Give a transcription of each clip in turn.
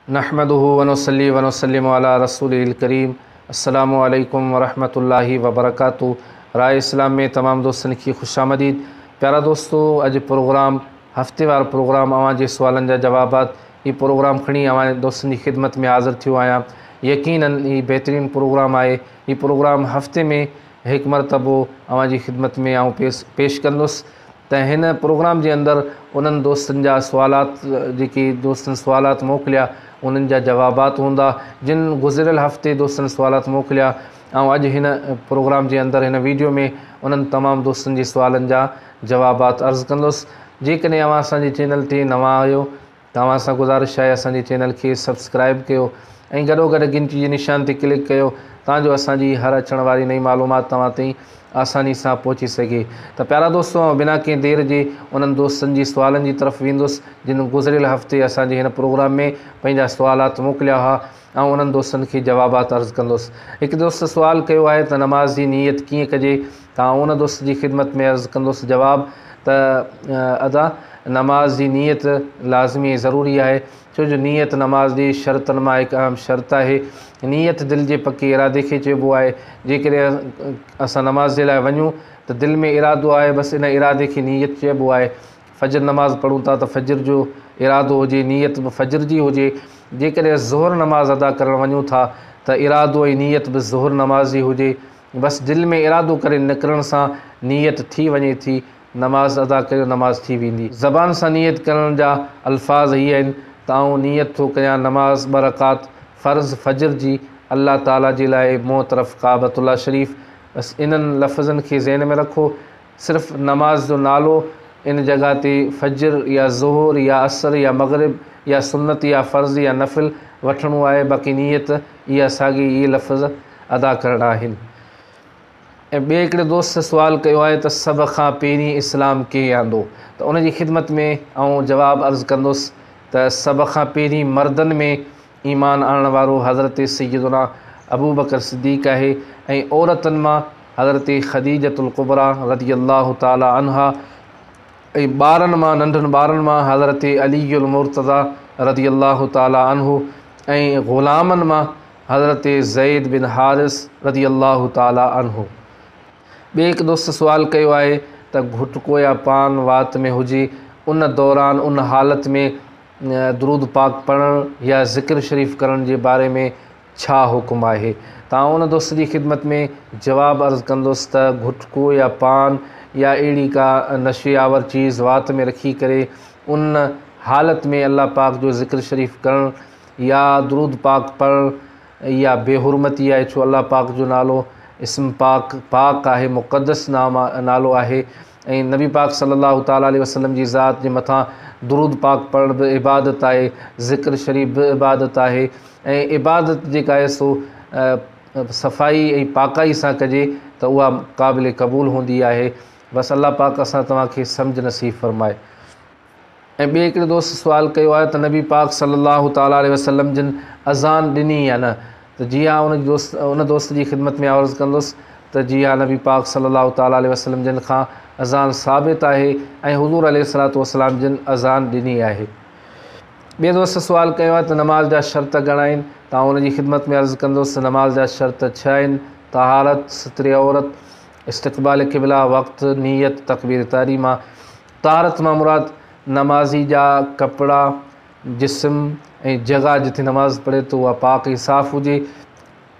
नहमदुहु व नुसल्ली व नुसल्लिमु अला रसूलिल करीम। अस्सलामु अलैकुम व रहमतुल्लाहि व बरकातुहू। राहे इस्लाम में तमाम दोस्तन की खुशामदीद। प्यारा दोस्तों, अज प्रोग्राम ھفتيوار प्रोग्राम अवां जे सवालन जा जवाबात ये प्रोग्राम खणी अवां दोस्तन की खिदमत में हाज़िर थियो आहियां। यकीनन ये बेहतरीन प्रोग्राम आहे। ये प्रोग्राम हफ़्ते में एक मरतबो अवां जी खिदमत में आऊं पेश कंदुसि। त हिन प्रोग्राम जे अंदर उन्हनि दोस्तन जा सवालात जेके दोस्तन सवालात मोकलिया उन्हनि जा जवाबात हूंदा जिन गुज़रियल हफ़्ते दोस्तन सवालात मोकलिया। ऐं अॼु हिन प्रोग्राम जे अंदर हिन वीडियो में उन्हनि तमाम दोस्तन जे सवालनि जा जवाबात अर्ज़ कंदुसि। जेकॾहिं अवां असांजे चैनल ते नवां आहियो त अवां सां गुज़ारिश आहे असांजे चैनल खे सब्सक्राइब कयो ऐं गॾोगॾु घंटी जे निशान ते क्लिक कयो ताजो असांजी हर अचण वारी नई मालूमात तव्हां ताईं आसानी सां पहुची सके। त प्यारा दोस्तों, बिना कंहिं देर जे उन्हनि दोस्तनि जी सवालनि जी तरफ़ वेंदुसि जिन गुज़रियल हफ़्ते असांजे हिन प्रोग्राम में पंहिंजा सवालात मोकिलिया हुआ ऐं उन्हनि दोस्तनि खे जवाबात अर्ज़ कंदुसि। हिकु दोस्त सवाल कयो आहे त नमाज़ जी नीयत कीअं कजे, त उन दोस्त जी ख़िदमत में अर्ज़ कंदुसि जवाब त अदा नमाज जी नीयत लाज़मी ज़रूरी आहे, छो जो नीयत नमाज जी शर्तनि मां हिकु अहम शर्त आहे। नीयत दिलि जे पके इरादे खे चइबो आहे। जेकॾहिं असां नमाज जे लाइ वञूं त दिलि में इरादो आहे, बसि इन इरादे खे नीयत चइबो आहे। फजर नमाज़ पढ़ूं था त फजर जो इरादो हुजे, नीयत बि फजर जी हुजे। जेकॾहिं ज़ोहर नमाज़ अदा करणु वञूं था त इरादो ऐं नीयत बि ज़ोहर नमाज़ जी हुजे। बसि दिलि में इरादो करे निकिरण सां नीयत थी वञे थी, नमाज़ अदा कयो नमाज़ थी वेंदी। ज़बान सां नीयत करण जा अल्फाज़ इहे आहिनि त आऊं नीयत थो कयां नमाज़ 2 रकात फ़र्ज़ फजर जी अल्लाह ताला जे लाइ मूं तरफ़ काबतुल्लाह शरीफ़। बसि इन्हनि लफ़्ज़नि खे ज़हन में रखो। सिर्फ़ु नमाज जो नालो इन जॻह ते फजर या ज़ोहर या असर या मग़रिब या सुन्नत या फ़र्ज़ या नफ़िल वठिणो आहे, बाक़ी नीयत इहा साॻी इहे लफ़्ज़ अदा करणा आहिनि। ऐं ॿिए हिकिड़े दोस्त सवाल कयो आहे त सभ खां पहिरीं इस्लाम कंहिं आंदो, त उन जी ख़िदमत में ऐं जवाबु अर्ज़ु कंदुसि त सभ खां पहिरीं मर्दनि में ईमान आणण वारो हज़रत सैयदना अबू बकर सिद्दीक़ आहे ऐं औरतुनि मां हज़रत ख़दीजतुल कुबरा रज़ियल्लाहु ताला अन्हा ऐं ॿारनि मां नंढनि ॿारनि मां हज़रत अलीउल मुर्तज़ा रज़ियल्लाहु ताला अन्हु ऐं ग़ुलामनि मां हज़रत ज़ैद बिन हारिस रज़ियल्लाहु ताला अन्हु। ॿिए हिकु दोस्त सवाल कयो आहे त घुटको या पान वात में हुजे उन दौरान उन हालत में दुरूद पाक पढ़णु या ज़िक्र शरीफ़ करण जे बारे में छा हुकुम आहे। त उन दोस्त जी ख़िदमत में जवाबु अर्ज़ु कंदुसि त घुटको या पान या अहिड़ी का नशेआवर चीज़ वात में रखी करे उन हालत में अल्लाह पाक जो ज़िक्र शरीफ़ करणु या दुरूद पाक पढ़णु या बेहुरमती आहे, छो अल्लाह पाक जो नालो इस्म पाक आहे, मुक़द्दस नालो आहे ऐं नबी पाक सल्लल्लाहु ताला अलैहि वसल्लम जी ज़ात जे मथां दुरूद पाक पढ़णु बि इबादत आहे, ज़िक्र शरीफ़ बि इबादत आहे। ऐं इबादत जेका आहे सो सफ़ाई ऐं पाकाई सां कजे त उहा क़ाबिल क़बूल हूंदी आहे। बसि अल्लाह पाक असां तव्हांखे सम्झ नसीब फ़रमाए। ऐं ॿिए हिकिड़े दोस्त सवाल कयो आहे त नबी पाक सल्लल्लाहु ताला अलैहि वसल्लम जिन अज़ान ॾिनी या न, त जी हाँ उन दोस्त जी ख़िदमत में अर्ज़ु कंदुसि त जी हाँ नबी पाक सल्लल्लाहु ताला अलैहि वसल्लम जिन खां अज़ान साबित आहे ऐं हुज़ूर अलैहिस्सलातु वस्सलाम जिन अज़ान ॾिनी आहे। ॿिए दोस्त सवाल कयो आहे त नमाज़ जा शर्त घणा आहिनि, त उन जी ख़िदमत में अर्ज़ु कंदुसि नमाज़ जा शर्त 6 आहिनि। तहारत, सत्र औरत, इस्तक़बाल क़िबला, वक़्तु, नीयत, तकबीर तहरीमा। तहारत मां मुराद नमाज़ी जा कपिड़ा, जिस्म ऐं जॻह जिथे नमाज़ पढ़े थो उहा पाक ऐं साफ़ हुजे।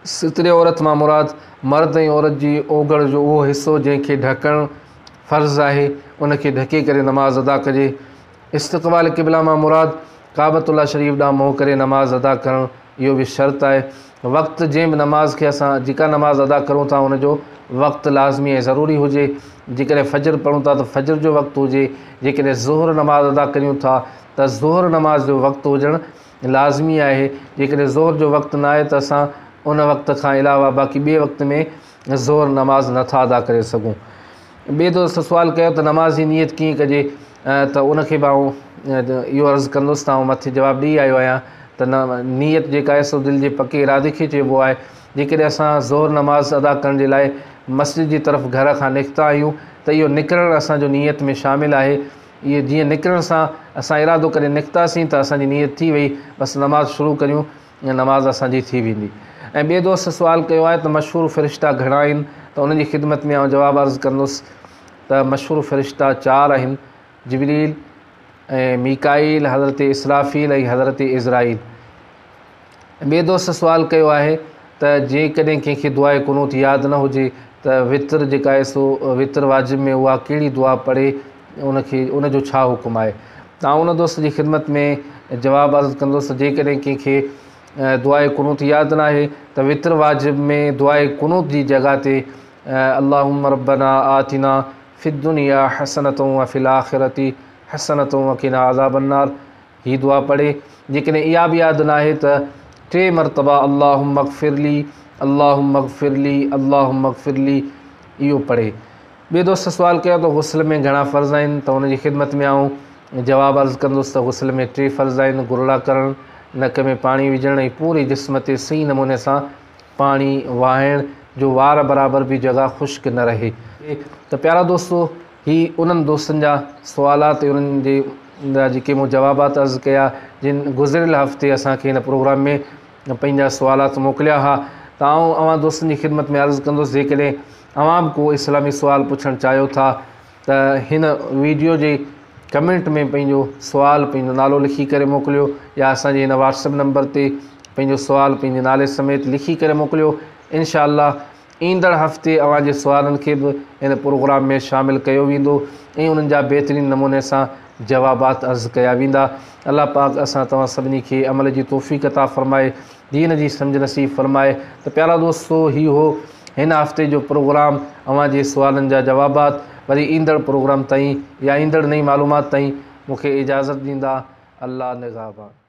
सत्र औरत मां मुराद मर्द ऐं औरत जी ओगड़ जो उहो हिसो जंहिंखे ढकणु फ़र्ज़ु आहे उनखे ढके करे नमाज़ अदा कजे। इस्तक़बाल क़िबला मां मुराद काबतुल्लाह शरीफ़ ॾांहुं मुंहुं करे नमाज़ अदा करणु, इहो बि शर्त आहे। वक़्तु जंहिं बि नमाज़ खे असां जेका नमाज़ अदा करूं था उनजो वक़्तु लाज़मी ऐं ज़रूरी हुजे। जेकॾहिं फजर पढ़ूं था त फजर जो वक़्तु हुजे, जेकॾहिं ज़ोहर नमाज़ अदा कयूं था त ज़ोहर नमाज़ जो वक़्तु हुजणु लाज़मी आहे। जेकॾहिं ज़ोहर जो वक़्तु न आहे त असां उन वक़्त खां अलावा बाक़ी ॿिए वक़्त में ज़ोहर नमाज़ नथा अदा करे सघूं। ॿिए दोस्त सवाल कयो त नमाज़ जी नीयत कीअं कजे, त उनखे बि आऊं इहो अर्ज़ु कंदुसि त मथे जवाबु ॾेई आयो आहियां त नीयत जेका आहे सो दिलि जे पके इरादे खे चइबो आहे। जेकॾहिं असां ज़ोहर नमाज़ अदा करण जे लाइ मस्जिद जी तरफ़ घर खां निकिता आहियूं त इहो निकिरणु असांजो नीयत में शामिल आहे। इहे जीअं निकिरण सां असां इरादो करे निकितासीं त असांजी नियत थी वई, बसि नमाज़ शुरू करियूं ऐं नमाज़ असांजी थी वेंदी। ऐं ॿिए दोस्त सुवाल कयो आहे त मशहूरु फ़रिश्ता घणा आहिनि, त उन्हनि जी ख़िदमत में आउं जवाबु अर्ज़ु कंदुसि त मशहूरु फ़रिश्ता 4 आहिनि, जिबरील ऐं मीकाईल, हज़रत इसराफ़ील ऐं हज़रत इज़राईल। ॿिए दोस्त सुवाल कयो आहे त जेकॾहिं कंहिंखे दुआए कुनूत यादि न हुजे त वितर जेका आहे सो वितर वाजिब में उहा कहिड़ी दुआ पढ़े, उनजो छा हुकुम आहे। त उन दोस्त जी ख़िदमत में जवाबु अर्ज़ु कंदुसि जेकॾहिं कंहिंखे दुआए कुनूत यादि न आहे त वितर वाजिब में दुआए कुनूत जी जॻह ते अल्लाहुम्मा रब्बना आतिना फ़िद दुनिया हसनतुन व फ़िल आख़िरति हसनतुन व क़िना अज़ाबन्नार ही दुआ पढ़े। जेकॾहिं इहा बि यादि न आहे त 3 मरतबा अल्लाहुम्मा अग़फ़िरली अल्लाहुम्मा अग़फ़िरली अल्लाहुम्मा अग़फ़िरली इहो पढ़े। ॿिए दोस्त सुवाल कयो त गुस्ल में घणा फ़र्ज़ आहिनि, त उनजी ख़िदमत में आउं जवाबु अर्ज़ु कंदुसि त गुस्ल में 3 फ़र्ज़ आहिनि, गुरला करणु, नक में पाणी विझणु ऐं पूरे जिस्म ते सही नमूने सां पाणी वाहिणु जो वार बराबरि बि जॻह ख़ुश्क न रहे। त प्यारा दोस्तो, ही उन्हनि दोस्तनि जा सवालात ऐं उन्हनि जे जेके मूं जवाबात अर्ज़ु कया जिन गुज़िरियल हफ़्ते असांखे हिन प्रोग्राम में पंहिंजा सवालात मोकिलिया हुआ। त आउं अव्हां दोस्तनि जी ख़िदमत में अर्ज़ु कंदुसि जेकॾहिं अव्हां बि को इस्लामी सुवाल पुछणु चाहियो था त हिन वीडियो जे कमंट में पंहिंजो सुवाल, पंहिंजो नालो लिखी करे मोकिलियो, या असांजे हिन व्हाट्सएप नंबर ते पंहिंजो सुवाल पंहिंजे नाले समेत लिखी करे मोकिलियो। इंशाअल्लाह ईंदड़ हफ़्ते अव्हां जे सुवालनि खे बि हिन प्रोग्राम में शामिल कयो वेंदो ऐं उन्हनि जा बहितरीनु नमूने सां जवाबात अर्ज़ु कया वेंदा। अल्लाह पाक असां तव्हां सभिनी खे अमल जी तौफ़ीक़ अता फ़रमाए, दीन जी सम्झ नसीब फ़रमाए। त प्यारा दोस्तो, ही हो हिन हफ़्ते जो प्रोग्राम, अव्हां जे सुवालनि जा जवाबात। वरी ईंदड़ प्रोग्राम ताईं या ईंदड़ नई मालूमात ताईं मूंखे इजाज़त ॾींदा। अल्लाह निगहबान।